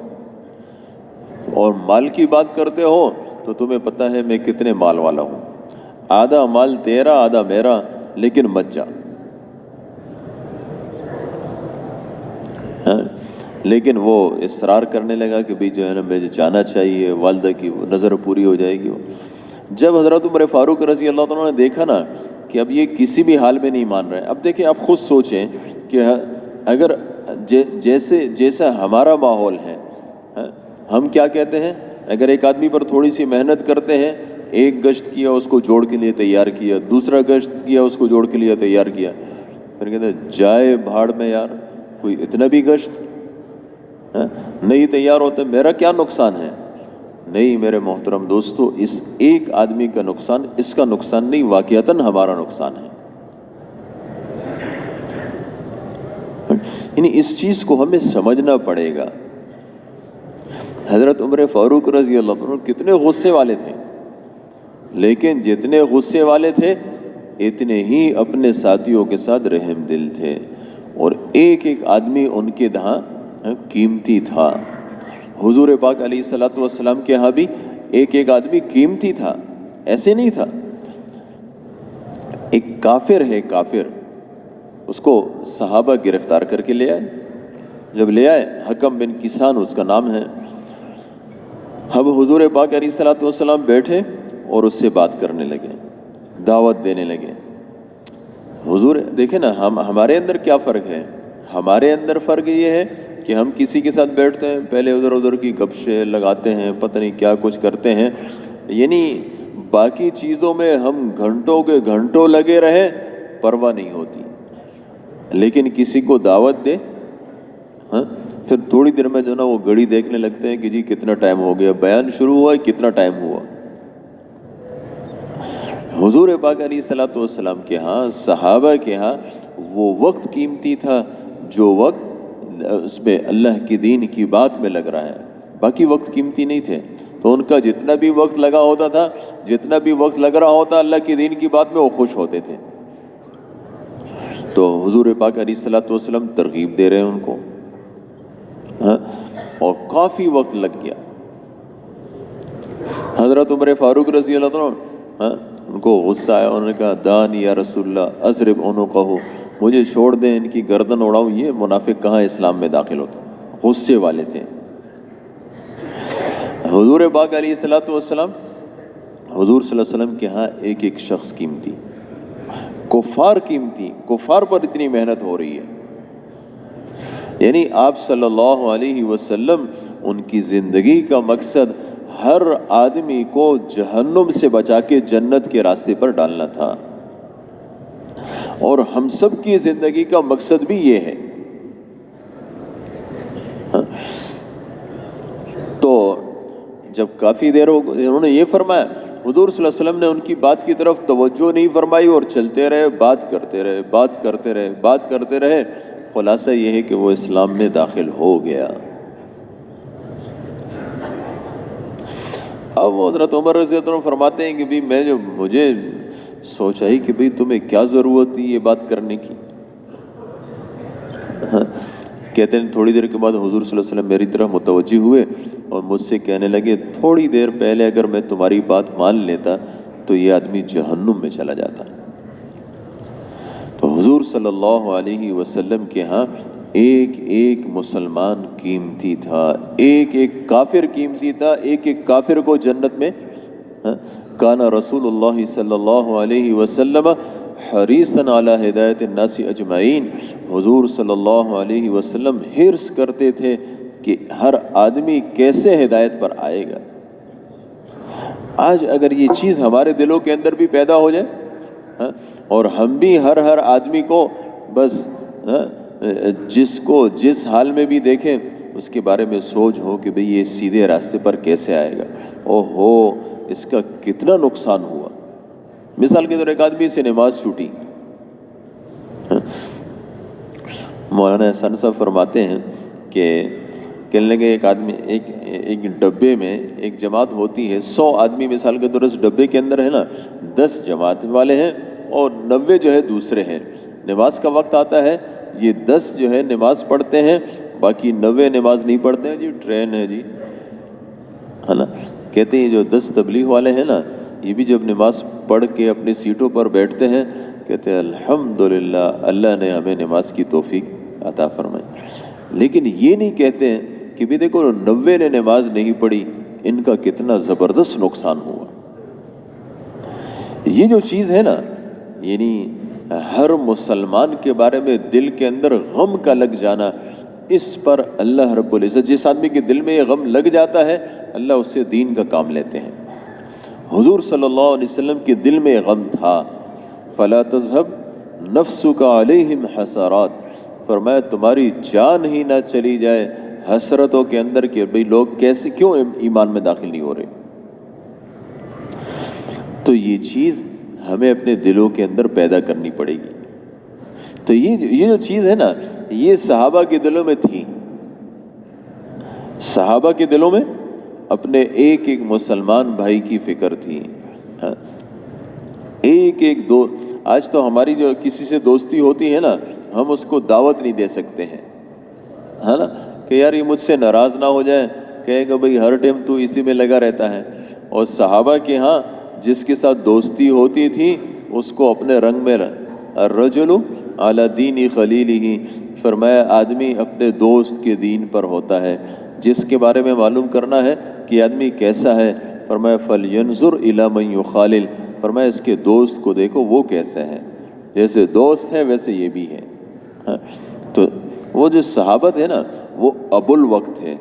اور مال کی بات کرتے ہو تو تمہیں پتہ ہے میں کتنے مال والا ہوں، آدھا مال تیرا آدھا میرا، لیکن مت جا۔ لیکن وہ اصرار کرنے لگا کہ بھی جو ہے نا مجھے جانا چاہیے، والدہ کی نظر پوری ہو جائے گی۔ جب حضرت عمر فاروق رضی اللہ عنہ نے دیکھا نا کہ اب یہ کسی بھی حال میں نہیں مان رہے، اب دیکھیں آپ خود سوچیں کہ اگر جیسا ہمارا ماحول ہے، ہم کیا کہتے ہیں؟ اگر ایک آدمی پر تھوڑی سی محنت کرتے ہیں، ایک گشت کیا اس کو جوڑ کے لیے تیار کیا، دوسرا گشت کیا اس کو جوڑ کے لیے تیار کیا، پھر کہتے ہیں جائے بھاڑ میں یار، کوئی اتنا بھی گشت نہیں تیار ہوتا، میرا کیا نقصان ہے؟ نہیں میرے محترم دوستو، اس ایک آدمی کا نقصان اس کا نقصان نہیں، واقعتاً ہمارا نقصان ہے۔ یعنی اس چیز کو ہمیں سمجھنا پڑے گا۔ حضرت عمر فاروق رضی اللہ عنہ کتنے غصے والے تھے، لیکن جتنے غصے والے تھے اتنے ہی اپنے ساتھیوں کے ساتھ رحم دل تھے، اور ایک ایک آدمی ان کے یہاں قیمتی تھا۔ حضور پاک علیہ الصلوۃ والسلام کے ہاں بھی ایک ایک آدمی قیمتی تھا، ایسے نہیں تھا۔ ایک کافر ہے، کافر، اس کو صحابہ گرفتار کر کے لے آئے۔ جب لے آئے، حکم بن کسان اس کا نام ہے، اب حضور پاک علیہ الصلوۃ والسلام بیٹھے اور اس سے بات کرنے لگے، دعوت دینے لگے۔ حضور دیکھیں نا، ہمارے اندر کیا فرق ہے؟ ہمارے اندر فرق یہ ہے کہ ہم کسی کے ساتھ بیٹھتے ہیں، پہلے ادھر کی گپشے لگاتے ہیں، پتہ نہیں کیا کچھ کرتے ہیں، یعنی باقی چیزوں میں ہم گھنٹوں کے گھنٹوں لگے رہیں، پرواہ نہیں ہوتی، لیکن کسی کو دعوت دے، پھر تھوڑی دیر میں جو نا وہ گھڑی دیکھنے لگتے ہیں کہ جی کتنا ٹائم ہو گیا، بیان شروع ہوا ہے، کتنا ٹائم ہوا۔ حضور پاک علیہ الصلوۃ والسلام کے ہاں، صحابہ کے ہاں وہ وقت قیمتی تھا جو وقت اس میں اللہ کی دین کی بات میں لگ رہا ہے، باقی وقت قیمتی نہیں تھے۔ تو ان کا جتنا بھی وقت لگا ہوتا تھا، جتنا بھی وقت لگ رہا ہوتا اللہ کی دین کی بات میں، وہ خوش ہوتے تھے۔ تو حضور پاک علیہ الصلوۃ والسلام ترغیب دے رہے ہیں ان کو، اور کافی وقت لگ گیا۔ حضرت عمر فاروق رضی اللہ عنہ ان کو غصہ آیا، انہوں نے کہا دانی یا رسول اللہ اضرب عنقہ، مجھے چھوڑ دیں، ان کی گردن اڑاؤں، یہ منافق کہاں اسلام میں داخل ہوتا۔ غصے والے تھے۔ حضور پاک علیہ الصلوۃ والسلام، حضور صلی اللہ علیہ وسلم کے ہاں ایک ایک شخص قیمتی، کفار قیمتی، کفار پر اتنی محنت ہو رہی ہے، یعنی آپ صلی اللہ علیہ وسلم ان کی زندگی کا مقصد ہر آدمی کو جہنم سے بچا کے جنت کے راستے پر ڈالنا تھا، اور ہم سب کی زندگی کا مقصد بھی یہ ہے۔ تو جب کافی دیر ہو، انہوں نے یہ فرمایا، حضور صلی اللہ علیہ وسلم نے ان کی بات کی طرف توجہ نہیں فرمائی اور چلتے رہے، بات کرتے رہے، بات کرتے رہے، بات کرتے رہے، خلاصہ یہ ہے کہ وہ اسلام میں داخل ہو گیا۔ اب وہ حضرت عمر رضی اللہ عنہ فرماتے ہیں کہ بھی مجھے سوچا ہی کہ بھی تمہیں کیا ضرورت تھی یہ بات کرنے کی۔ کہتے ہیں تھوڑی دیر کے بعد حضور صلی اللہ علیہ وسلم میری طرف متوجہ ہوئے اور مجھ سے کہنے لگے، تھوڑی دیر پہلے اگر میں تمہاری بات مان لیتا تو یہ آدمی جہنم میں چلا جاتا۔ تو حضور صلی اللہ علیہ وسلم کے ہاں ایک ایک مسلمان قیمتی تھا، ایک ایک کافر قیمتی تھا، ایک ایک کافر کو جنت میں کانا رسول اللہ صلی اللہ علیہ وسلم حریصن علی ہدایت الناس اجمعین، حضور صلی اللہ علیہ وسلم حرص کرتے تھے کہ ہر آدمی کیسے ہدایت پر آئے گا۔ آج اگر یہ چیز ہمارے دلوں کے اندر بھی پیدا ہو جائے اور ہم بھی ہر آدمی کو بس جس کو جس حال میں بھی دیکھیں اس کے بارے میں سوچ ہو کہ بھئی یہ سیدھے راستے پر کیسے آئے گا، اوہو اس کا کتنا نقصان ہوا۔ مثال کے طور ایک آدمی سے نماز چھوٹی، مولانا احسان صاحب فرماتے ہیں کہ کہنے لگے ایک آدمی ایک ڈبے میں ایک جماعت ہوتی ہے، 100 آدمی مثال کے طور اس ڈبے کے اندر ہے نا، 10 جماعت والے ہیں اور 90 جو ہے دوسرے ہیں۔ نماز کا وقت آتا ہے، یہ 10 جو ہے نماز پڑھتے ہیں، باقی 90 نماز نہیں پڑھتے ہیں، جی ٹرین ہے جی، ہے نا۔ کہتے ہیں جو 10 تبلیغ والے ہیں نا، یہ بھی جب نماز پڑھ کے اپنی سیٹوں پر بیٹھتے ہیں کہتے ہیں الحمدللہ اللہ نے ہمیں نماز کی توفیق عطا فرمائی، لیکن یہ نہیں کہتے ہیں کہ بھی دیکھو 90 نے نماز نہیں پڑھی، ان کا کتنا زبردست نقصان ہوا۔ یہ جو چیز ہے نا، یعنی ہر مسلمان کے بارے میں دل کے اندر غم کا لگ جانا، اس پر اللہ رب العزت جس آدمی کے دل میں یہ غم لگ جاتا ہے اللہ اس سے دین کا کام لیتے ہیں۔ حضور صلی اللہ علیہ وسلم کے دل میں یہ غم تھا، فلا تذهب نفسك علیہم حسرات، فرمایا تمہاری جان ہی نہ چلی جائے حسرتوں کے اندر کہ بھئی لوگ کیسے کیوں ایمان میں داخل نہیں ہو رہے۔ تو یہ چیز ہمیں اپنے دلوں کے اندر پیدا کرنی پڑے گی۔ تو یہ جو چیز ہے نا، یہ صحابہ کے دلوں میں تھی۔ صحابہ کے دلوں میں اپنے ایک ایک مسلمان بھائی کی فکر تھی، ایک ایک دو۔ آج تو ہماری جو کسی سے دوستی ہوتی ہے نا، ہم اس کو دعوت نہیں دے سکتے ہیں، ہے نا، کہ یار یہ مجھ سے ناراض نہ ہو جائے، کہے گا بھئی ہر ٹائم تو اسی میں لگا رہتا ہے۔ اور صحابہ کے ہاں جس کے ساتھ دوستی ہوتی تھی اس کو اپنے رنگ میں الرجل علی دین خلیلہ، فرمایا آدمی اپنے دوست کے دین پر ہوتا ہے۔ جس کے بارے میں معلوم کرنا ہے کہ آدمی کیسا ہے، فرمایا فلینظر الی من یخالل، فرمایا اس کے دوست کو دیکھو وہ کیسا ہے، جیسے دوست ہے ویسے یہ بھی ہے۔ تو وہ جو صحابت ہے نا وہ ابو الوقت ہے۔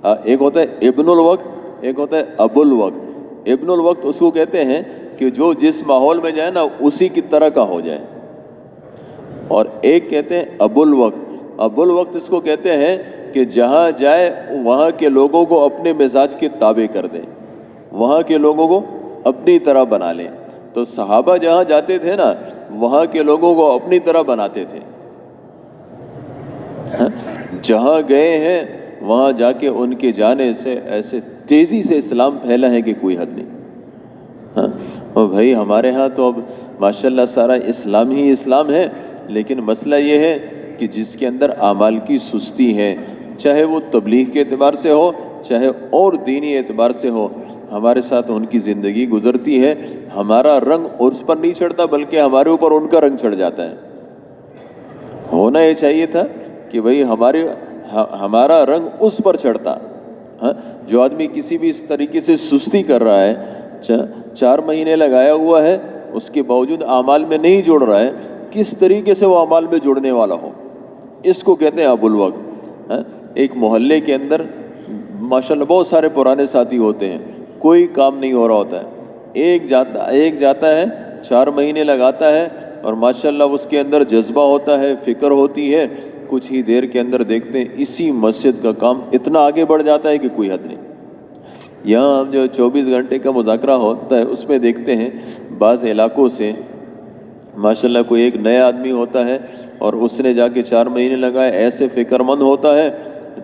ایک ہوتا ہے ابن الوقت، ایک ہوتا ہے ابو الوقت۔ ابن الوقت اس کو کہتے ہیں کہ جو جس ماحول میں جائے نا اسی کی طرح کا ہو جائے، اور ایک کہتے ہیں ابو الوقت۔ ابو الوقت اس کو کہتے ہیں کہ جہاں جائے وہاں کے لوگوں کو اپنے مزاج کے تابع کر دیں، وہاں کے لوگوں کو اپنی طرح بنا لیں۔ تو صحابہ جہاں جاتے تھے نا وہاں کے لوگوں کو اپنی طرح بناتے تھے، جہاں گئے ہیں وہاں جا کے ان کے جانے سے ایسے تیزی سے اسلام پھیلا ہے کہ کوئی حد نہیں۔ اور بھائی ہمارے ہاں تو اب ماشاءاللہ سارا اسلام ہی اسلام ہے، لیکن مسئلہ یہ ہے کہ جس کے اندر اعمال کی سستی ہے، چاہے وہ تبلیغ کے اعتبار سے ہو چاہے اور دینی اعتبار سے ہو، ہمارے ساتھ ان کی زندگی گزرتی ہے، ہمارا رنگ اس پر نہیں چڑھتا بلکہ ہمارے اوپر ان کا رنگ چڑھ جاتا ہے۔ ہونا یہ چاہیے تھا کہ بھئی ہمارا رنگ اس پر چڑھتا۔ جو آدمی کسی بھی اس طریقے سے سستی کر رہا ہے، 4 مہینے لگایا ہوا ہے، اس کے باوجود اعمال میں نہیں جوڑ رہا ہے، کس طریقے سے وہ اعمال میں جوڑنے والا ہو، اس کو کہتے ہیں ابو الوقت۔ ایک محلے کے اندر ماشاءاللہ بہت سارے پرانے ساتھی ہوتے ہیں، کوئی کام نہیں ہو رہا ہوتا ہے، ایک جاتا ہے 4 مہینے لگاتا ہے اور ماشاءاللہ اس کے اندر جذبہ ہوتا ہے، فکر ہوتی ہے، کچھ ہی دیر کے اندر دیکھتے ہیں اسی مسجد کا کام اتنا آگے بڑھ جاتا ہے کہ کوئی حد نہیں۔ یہاں ہم جو 24 گھنٹے کا مذاکرہ ہوتا ہے اس میں دیکھتے ہیں بعض علاقوں سے ماشاءاللہ کوئی ایک نیا آدمی ہوتا ہے اور اس نے جا کے 4 مہینے لگائے، ایسے فکر مند ہوتا ہے،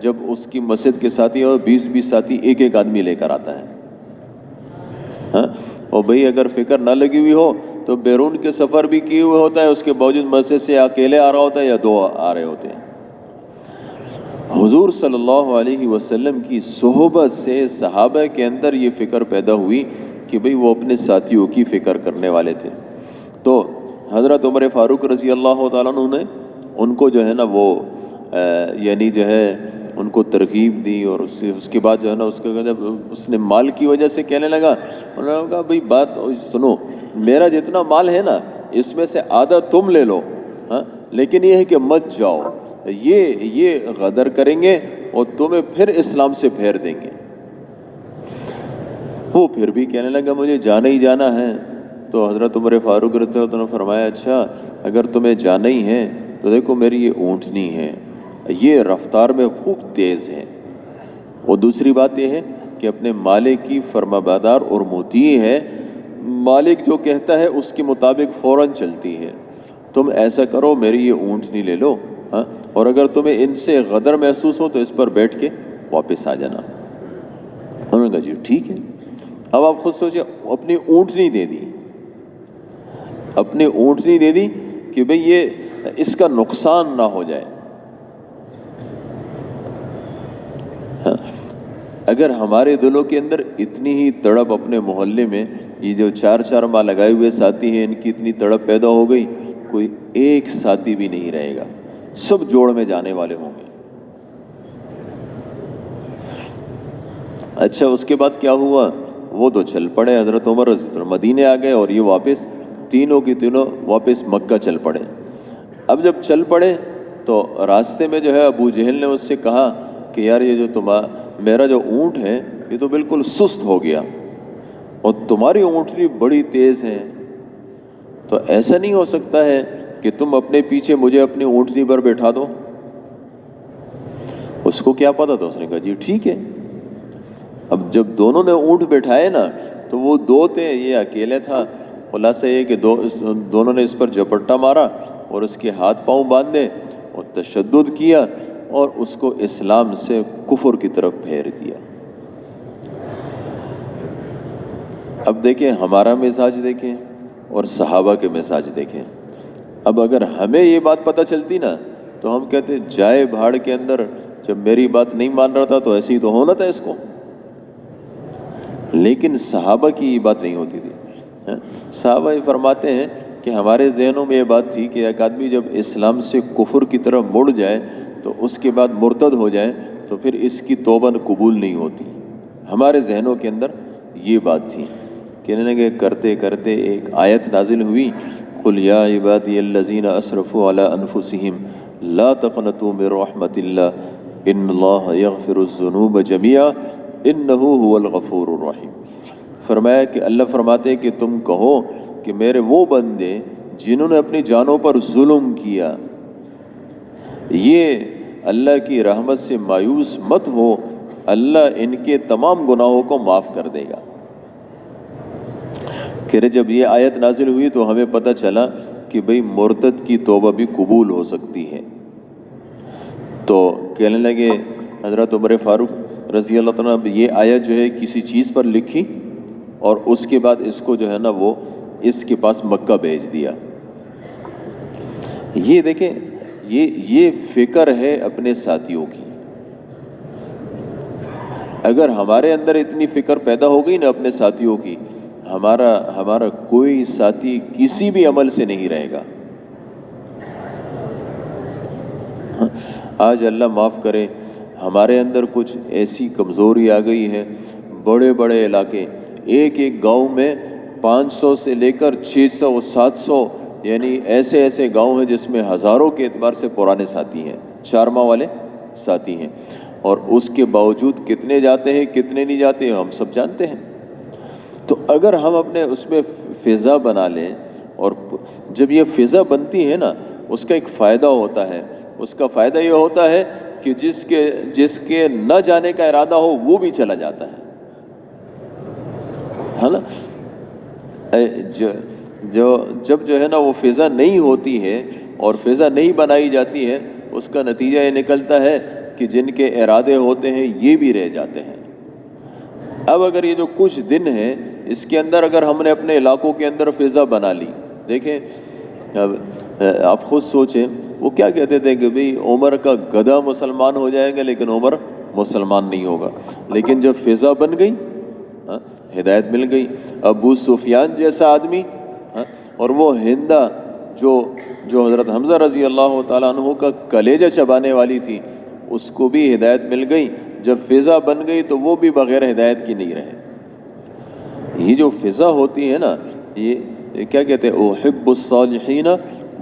جب اس کی مسجد کے ساتھی اور 20 ساتھی ایک آدمی لے کر آتا ہے۔ اور بھئی اگر فکر نہ لگی ہوئی ہو تو بیرون کے سفر بھی کیے ہوئے ہوتا ہے، اس کے باوجود مسجد سے اکیلے آ رہا ہوتا ہے یا 2 آ رہے ہوتے ہیں۔ حضور صلی اللہ علیہ وسلم کی صحبت سے صحابہ کے اندر یہ فکر پیدا ہوئی کہ بھئی وہ اپنے ساتھیوں کی فکر کرنے والے تھے۔ تو حضرت عمر فاروق رضی اللہ تعالیٰ عنہ نے ان کو جو ہے نا وہ یعنی جو ہے ان کو ترغیب دی، اور اس کے بعد جو ہے نا جب اس نے مال کی وجہ سے کہنے لگا، انہوں نے کہا بھئی بات سنو، میرا جتنا مال ہے نا اس میں سے آدھا تم لے لو، ہاں لیکن یہ ہے کہ مت جاؤ، یہ غدر کریں گے اور تمہیں پھر اسلام سے پھیر دیں گے۔ وہ پھر بھی کہنے لگا مجھے جانا ہی جانا ہے۔ تو حضرت عمر فاروق رضی اللہ عنہ نے فرمایا اچھا اگر تمہیں جانا ہی ہے تو دیکھو میری یہ اونٹنی ہے، یہ رفتار میں خوب تیز ہے، اور دوسری بات یہ ہے کہ اپنے مالک کی فرما بردار اور مطیع ہے، مالک جو کہتا ہے اس کے مطابق فوراً چلتی ہے۔ تم ایسا کرو میری یہ اونٹنی لے لو، ہاں اور اگر تمہیں ان سے غدر محسوس ہو تو اس پر بیٹھ کے واپس آ جانا۔ انہوں نے کہا جی ٹھیک ہے۔ اب آپ خود سوچیں، اپنی اونٹنی دے دی، اپنی اونٹنی دے دی کہ بھئی یہ اس کا نقصان نہ ہو جائے۔ اگر ہمارے دلوں کے اندر اتنی ہی تڑپ اپنے محلے میں، یہ جو 4 ماہ لگائے ہوئے ساتھی ہیں ان کی اتنی تڑپ پیدا ہو گئی، کوئی ایک ساتھی بھی نہیں رہے گا، سب جوڑ میں جانے والے ہوں گے۔ اچھا اس کے بعد کیا ہوا؟ وہ تو چل پڑے، حضرت عمر رضی اللہ عنہ مدینے آ گئے اور یہ واپس تینوں کی تینوں واپس مکہ چل پڑے۔ اب جب چل پڑے تو راستے میں جو ہے ابو جہل نے اس سے کہا کہ یار یہ جو میرا جو اونٹ ہے یہ تو بالکل سست ہو گیا اور تمہاری اونٹنی بڑی تیز ہے، تو ایسا نہیں ہو سکتا ہے کہ تم اپنے پیچھے مجھے اپنی اونٹنی پر بیٹھا دو۔ اس کو کیا پتا تھا، اس نے کہا جی ٹھیک ہے۔ اب جب دونوں نے اونٹ بیٹھائے نا تو وہ 2 تھے، یہ اکیلے تھا۔ خلاصہ یہ کہ دونوں نے اس پر جپٹا مارا اور اس کے ہاتھ پاؤں باندھے اور تشدد کیا اور اس کو اسلام سے کفر کی طرف پھیر دیا۔ اب دیکھیں ہمارا مزاج دیکھیں اور صحابہ کے مزاج دیکھیں۔ اب اگر ہمیں یہ بات پتہ چلتی نا تو ہم کہتے جائے بھاڑ کے اندر، جب میری بات نہیں مان رہا تھا تو ایسے ہی تو ہونا تھا اس کو۔ لیکن صحابہ کی یہ بات نہیں ہوتی تھی۔ صحابہ یہ فرماتے ہیں کہ ہمارے ذہنوں میں یہ بات تھی کہ ایک آدمی جب اسلام سے کفر کی طرف مڑ جائے تو اس کے بعد مرتد ہو جائے تو پھر اس کی توبہ قبول نہیں ہوتی۔ ہمارے ذہنوں کے اندر یہ بات تھی۔ کہنے لگے کرتے کرتے ایک آیت نازل ہوئی، قُلْ يَا عِبَادِيَ الَّذِينَ أَسْرَفُوا عَلَىٰ أَنفُسِهِمْ لَا تَقْنَطُوا مِن رَحْمَةِ اللَّهِ إِنَّ اللَّهَ يَغْفِرُ الذُّنُوبَ جَمِيعًا إِنَّهُ هُوَ الْغَفُورُ الرَّحِيمُ۔ فرمایا کہ اللہ فرماتے ہیں کہ تم کہو کہ میرے وہ بندے جنہوں نے اپنی جانوں پر ظلم کیا، یہ اللہ کی رحمت سے مایوس مت ہو، اللہ ان کے تمام گناہوں کو معاف کر دے گا۔ کہ جب یہ آیت نازل ہوئی تو ہمیں پتہ چلا کہ بھئی مرتد کی توبہ بھی قبول ہو سکتی ہے۔ تو کہنے لگے حضرت عمر فاروق رضی اللہ عنہ یہ آیت جو ہے کسی چیز پر لکھی اور اس کے بعد اس کو جو ہے نا وہ اس کے پاس مکہ بھیج دیا۔ یہ دیکھیں یہ فکر ہے اپنے ساتھیوں کی۔ اگر ہمارے اندر اتنی فکر پیدا ہو گئی نا اپنے ساتھیوں کی، ہمارا کوئی ساتھی کسی بھی عمل سے نہیں رہے گا۔ آج اللہ معاف کرے ہمارے اندر کچھ ایسی کمزوری آ گئی ہے، بڑے بڑے علاقے، ایک گاؤں میں 500 سے لے کر 600 700 یعنی ایسے گاؤں ہیں جس میں ہزاروں کے اعتبار سے پرانے ساتھی ہیں، 4 ماہ والے ساتھی ہیں، اور اس کے باوجود کتنے جاتے ہیں کتنے نہیں جاتے ہم سب جانتے ہیں۔ تو اگر ہم اپنے اس میں فضا بنا لیں، اور جب یہ فضا بنتی ہے نا اس کا ایک فائدہ ہوتا ہے، اس کا فائدہ یہ ہوتا ہے کہ جس کے نہ جانے کا ارادہ ہو وہ بھی چلا جاتا ہے نا۔ جب جو ہے نا وہ فضا نہیں ہوتی ہے اور فضا نہیں بنائی جاتی ہے، اس کا نتیجہ یہ نکلتا ہے کہ جن کے ارادے ہوتے ہیں یہ بھی رہ جاتے ہیں۔ اب اگر یہ جو کچھ دن ہیں اس کے اندر اگر ہم نے اپنے علاقوں کے اندر فضا بنا لی، دیکھیں آپ خود سوچیں، وہ کیا کہتے تھے کہ بھئی عمر کا گدھا مسلمان ہو جائے گا لیکن عمر مسلمان نہیں ہوگا۔ لیکن جب فضا بن گئی، ہدایت مل گئی، ابو سفیان جیسا آدمی اور وہ ہندہ جو حضرت حمزہ رضی اللہ تعالیٰ عنہ کا کلیجہ چبانے والی تھی، اس کو بھی ہدایت مل گئی۔ جب فضا بن گئی تو وہ بھی بغیر ہدایت کی نہیں رہے۔ یہ جو فضا ہوتی ہے نا، یہ کیا کہتے ہیں، احب الصالحین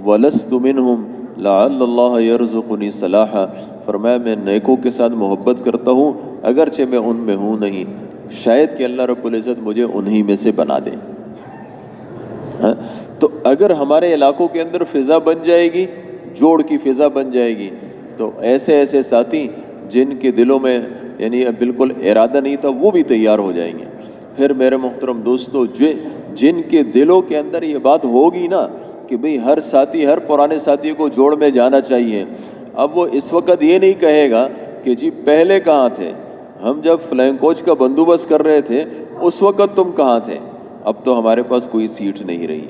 ولست منہم لعل اللہ یرزقنی صلاحا، فرمایا میں نیکوں کے ساتھ محبت کرتا ہوں اگرچہ میں ان میں ہوں نہیں، شاید کہ اللہ رب العزت مجھے انہی میں سے بنا دے۔ تو اگر ہمارے علاقوں کے اندر فضا بن جائے گی، جوڑ کی فضا بن جائے گی، تو ایسے ایسے ساتھی جن کے دلوں میں یعنی بالکل ارادہ نہیں تھا وہ بھی تیار ہو جائیں گے۔ پھر میرے محترم دوستو، جن کے دلوں کے اندر یہ بات ہوگی نا کہ بھئی ہر ساتھی، ہر پرانے ساتھی کو جوڑ میں جانا چاہیے، اب وہ اس وقت یہ نہیں کہے گا کہ جی پہلے کہاں تھے، ہم جب فلائنگ کوچ کا بندوبست کر رہے تھے اس وقت تم کہاں تھے، اب تو ہمارے پاس کوئی سیٹ نہیں رہی۔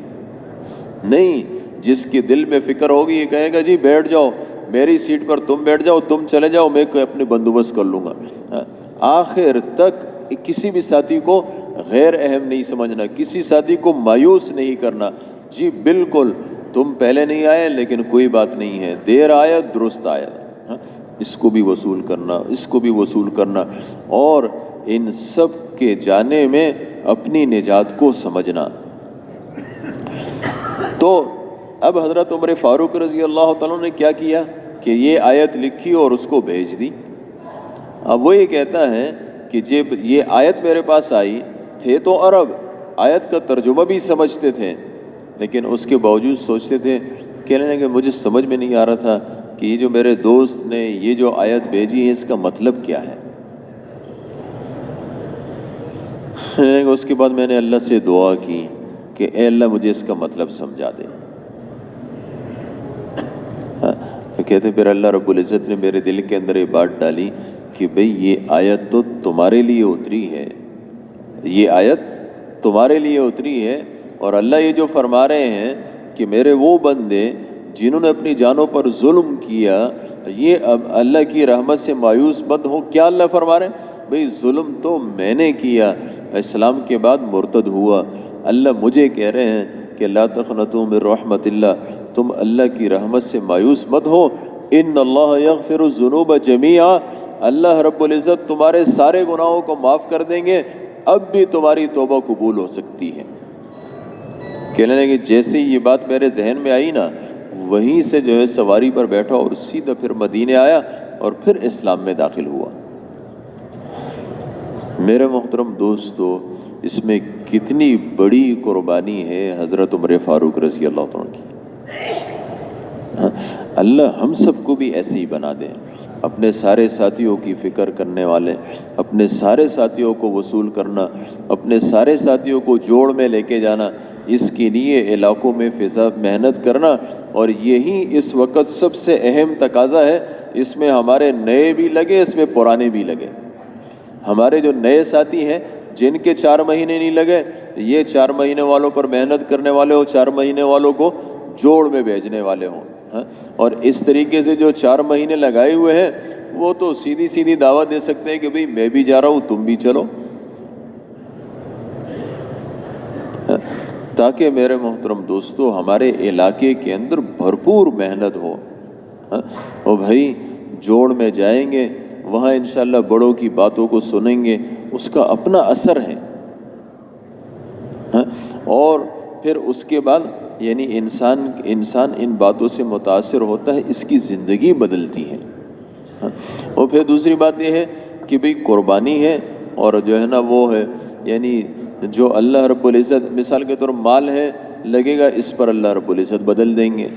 نہیں، جس کے دل میں فکر ہوگی یہ کہے گا جی بیٹھ جاؤ، میری سیٹ پر تم بیٹھ جاؤ، تم چلے جاؤ، میں اپنے بندوبست کر لوں گا۔ آخر تک کسی بھی ساتھی کو غیر اہم نہیں سمجھنا، کسی ساتھی کو مایوس نہیں کرنا، جی بالکل تم پہلے نہیں آئے لیکن کوئی بات نہیں ہے، دیر آیا درست آیا، اس کو بھی وصول کرنا، اس کو بھی وصول کرنا، اور ان سب کے جانے میں اپنی نجات کو سمجھنا۔ تو اب حضرت عمر فاروق رضی اللہ تعالیٰ نے کیا کیا کہ یہ آیت لکھی اور اس کو بھیج دی۔ اب وہ یہ کہتا ہے کہ جب یہ آیت میرے پاس آئی، تھے تو عرب، آیت کا ترجمہ بھی سمجھتے تھے، لیکن اس کے باوجود سوچتے تھے، کہنے لگے مجھے سمجھ میں نہیں آ رہا تھا کہ یہ جو میرے دوست نے یہ جو آیت بھیجی ہے اس کا مطلب کیا ہے۔ اس کے بعد میں نے اللہ سے دعا کی کہ اے اللہ مجھے اس کا مطلب سمجھا دے۔ کہتے پھر اللہ رب العزت نے میرے دل کے اندر یہ بات ڈالی کہ بھئی یہ آیت تو تمہارے لیے اتری ہے، یہ آیت تمہارے لیے اتری ہے، اور اللہ یہ جو فرما رہے ہیں کہ میرے وہ بندے جنہوں نے اپنی جانوں پر ظلم کیا، یہ اب اللہ کی رحمت سے مایوس مت ہو۔ کیا اللہ فرما رہے ہیں؟ بھئی ظلم تو میں نے کیا، اسلام کے بعد مرتد ہوا، اللہ مجھے کہہ رہے ہیں کہ لا تقنطوا من رحمت اللہ، تم اللہ کی رحمت سے مایوس مت ہو، ان اللہ یغفر الذنوب جمیعا، اللہ رب العزت تمہارے سارے گناہوں کو معاف کر دیں گے، اب بھی تمہاری توبہ قبول ہو سکتی ہے۔ کہنے لگے جیسے یہ بات میرے ذہن میں آئی نا، وہیں سے جو ہے سواری پر بیٹھا اور سیدھا پھر مدینے آیا اور پھر اسلام میں داخل ہوا۔ میرے محترم دوستو، اس میں کتنی بڑی قربانی ہے حضرت عمر فاروق رضی اللہ عنہ کی۔ اللہ ہم سب کو بھی ایسے ہی بنا دیں، اپنے سارے ساتھیوں کی فکر کرنے والے، اپنے سارے ساتھیوں کو وصول کرنا، اپنے سارے ساتھیوں کو جوڑ میں لے کے جانا، اس کے لیے علاقوں میں فضا محنت کرنا، اور یہی اس وقت سب سے اہم تقاضا ہے۔ اس میں ہمارے نئے بھی لگے، اس میں پرانے بھی لگے۔ ہمارے جو نئے ساتھی ہیں جن کے 4 مہینے نہیں لگے، یہ 4 مہینے والوں پر محنت کرنے والے ہو، 4 مہینے والوں کو جوڑ میں بھیجنے والے ہوں، اور اس طریقے سے جو 4 مہینے لگائے ہوئے ہیں وہ تو سیدھی سیدھی دعوت دے سکتے ہیں کہ بھئی میں بھی جا رہا ہوں، تم بھی چلو، تاکہ میرے محترم دوستو ہمارے علاقے کے اندر بھرپور محنت ہو۔ اور بھائی جوڑ میں جائیں گے، وہاں انشاءاللہ بڑوں کی باتوں کو سنیں گے، اس کا اپنا اثر ہے، اور پھر اس کے بعد یعنی انسان ان باتوں سے متاثر ہوتا ہے، اس کی زندگی بدلتی ہے۔ اور پھر دوسری بات یہ ہے کہ بھئی قربانی ہے، اور جو ہے نا وہ ہے یعنی جو اللہ رب العزت مثال کے طور مال ہے لگے گا، اس پر اللہ رب العزت بدل دیں گے۔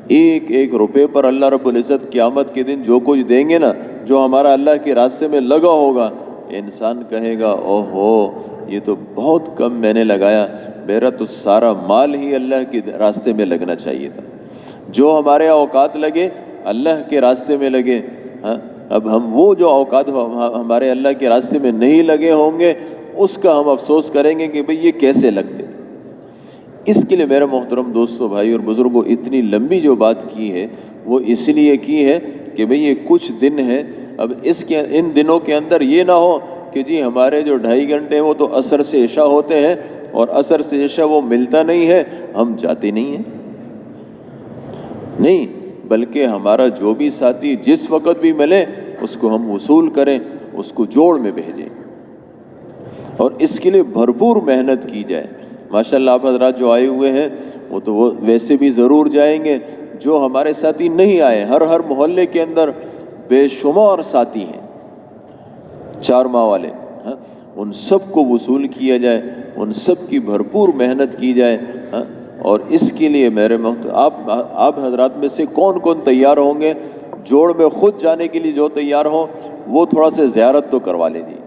ایک ایک روپے پر اللہ رب العزت قیامت کے دن جو کچھ دیں گے نا، جو ہمارا اللہ کے راستے میں لگا ہوگا، انسان کہے گا اوہو یہ تو بہت کم میں نے لگایا، میرا تو سارا مال ہی اللہ کے راستے میں لگنا چاہیے تھا۔ جو ہمارے اوقات لگے اللہ کے راستے میں لگے، اب ہم وہ جو اوقات ہمارے اللہ کے راستے میں نہیں لگے ہوں گے اس کا ہم افسوس کریں گے کہ بھئی یہ کیسے لگتے۔ اس کے لیے میرے محترم دوستو، بھائی اور بزرگوں، اتنی لمبی جو بات کی ہے وہ اس لیے کی ہے کہ بھئی یہ کچھ دن ہے، اب ان دنوں کے اندر یہ نہ ہو کہ جی ہمارے جو 2.5 گھنٹے ہیں وہ تو عصر سے عشاء ہوتے ہیں، اور عصر سے عشاء وہ ملتا نہیں ہے، ہم جاتے نہیں ہیں، نہیں، بلکہ ہمارا جو بھی ساتھی جس وقت بھی ملے اس کو ہم وصول کریں، اس کو جوڑ میں بھیجیں، اور اس کے لیے بھرپور محنت کی جائے۔ ماشاءاللہ آپ حضرات جو آئے ہوئے ہیں وہ تو وہ ویسے بھی ضرور جائیں گے، جو ہمارے ساتھی نہیں آئے، ہر محلے کے اندر بے شمار ساتھی ہیں 4 ماہ والے، ہاں، ان سب کو وصول کیا جائے، ان سب کی بھرپور محنت کی جائے، ہاں، اور اس کے لیے میرے آپ حضرات میں سے کون کون تیار ہوں گے؟ جوڑ میں خود جانے کے لیے جو تیار ہوں وہ تھوڑا سے زیارت تو کروا لیجیے۔